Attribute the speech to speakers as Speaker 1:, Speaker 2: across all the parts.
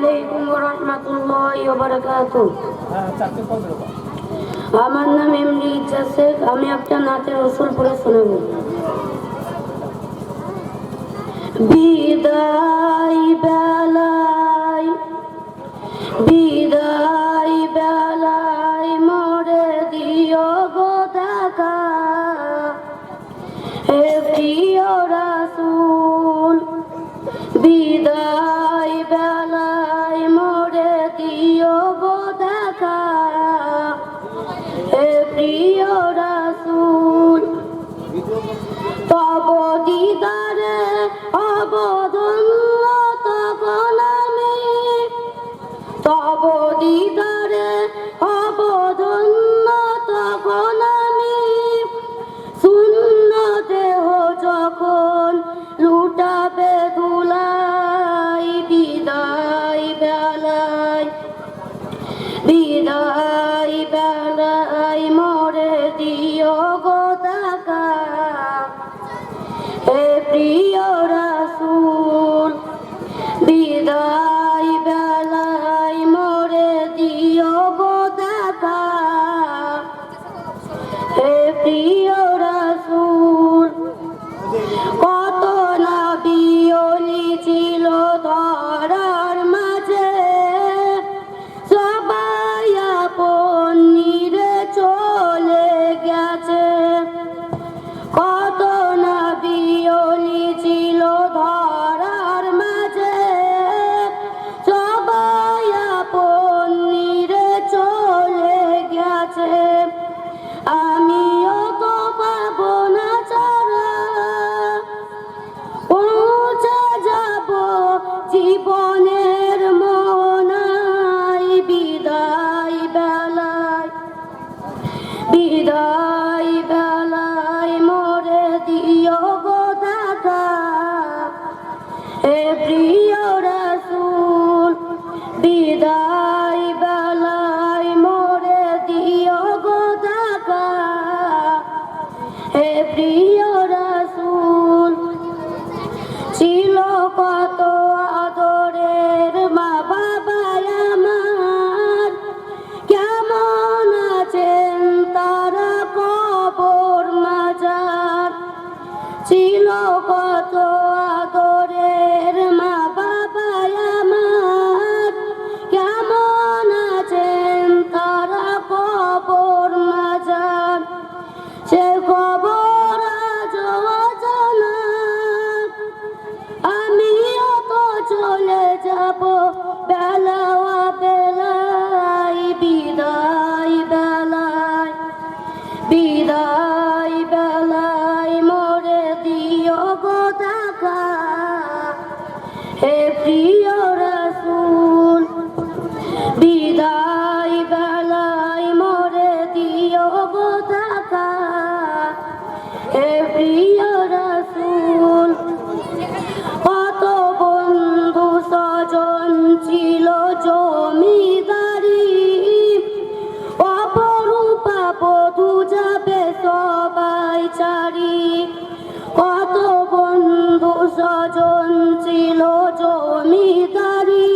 Speaker 1: আলাইকুম ওয়া রাহমাতুল্লাহি ওয়া বারাকাতুহু। আমার নাম এমডি ইজাজ শেখ। আমি একটা নাতে রসুল পড়ে শোনাবো। বিদায় বেলায় বিদায় বেলায় মোরে দিও গো দেখা, হে প্রিয় রাসূল। বিদায় বেলায় মোরে দিও গো দেখা, হে প্রিয় রাসূল। তব দিদারে অবধন্য তখন আমি, তব দিদারে অবধন্য তখন আমি। শূন্য দেহ যখন লুটাবে ধুলাই, বিদায় বেলায় বিদায় বেলায় মোরে দিও গো দেখা, হে প্রিয় রাসূল। বিদায় বেলায় মোরে দিও গো দেখা, হে প্রিয় রাসূল। কত নবী ওলি ছিল ধরার মাঝে, সবাই আপন নিরে চলে গেছে। কত নবী ওলি ছিল ধরার মাঝে, সবাই আপন নিরে চলে গেছে। আমিও তো পাবো না ছাড়া, পৌঁছে যাব জীবনের মোহনায়। বিদায় বেলায় বিদায় বেলায় মোরে দিও গো দেখা, হে প্রিয় রাসূল। বিদায় বেলায় মোরে দিও গো দেখা, হে প্রিয় রাসূল। ছিল কত আদরের মা বাবা আমার, কেমন আছেন তারা কবর মাজার। ছিল কত আদরের মা বাবা আমার, কেমন আছেন তারা কবর মাজার। সে খবর আজ অজানা, আমিও তো চলে যাব বেলা বেলায়। বিদায় বেলায় বিদায় বেলায় মোরে দিও গো দেখা, হে প্রিয় রাসূল। বিদায় বেলায় মোরে দিও গো দেখা, হে প্রিয় রাসূল। কত বন্ধু স্বজন ছিল জমিদারি, অপরূপা বধূ যাবে সবাই ছাড়ি। কত বন্ধু স্বজন ছিল জমিদারি,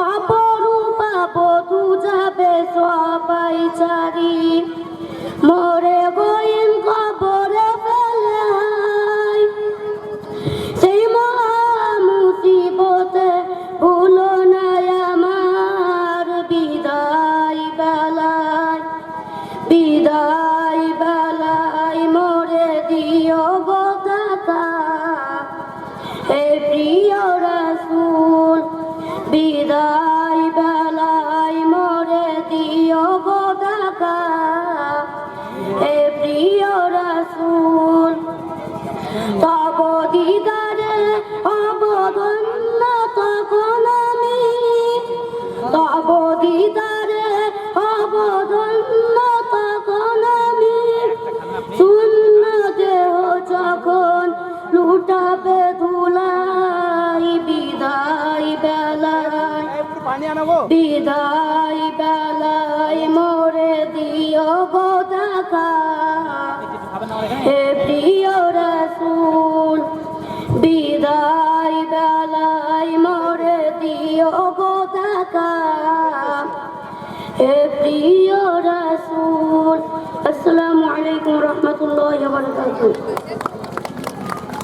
Speaker 1: অপরূপা বধূ যাবে সবাই ছাড়ি। মোরে গইন কবরে ফেলাই, সেই মহা মুসিবতে ভুলো না আমার। বিদায় বেলায় বিদায় বেলায় মোরে দিও গো দেখা, হে প্রিয় রাসূল। বিদায় বেলায় মোরে দিও গো দেখা, হে প্রিয় রাসূল। তব দিদারে অবধন্য তখন আমি, তব দিদারে অবধন্য তখন আমি। শূন্য দেহ যখন লুটাবে ধুলাই, বিদায় বেলায় বিদায় বেলায় মোরে দিও গো দেখা, হে প্রিয় রাসূল। বিদায় বেলায় মোরে দিও লাকা হে প্রিয় রাসূল। আসসালামু আলাইকুম ওয়া রাহমাতুল্লাহি ওয়া বারাকাতুহু।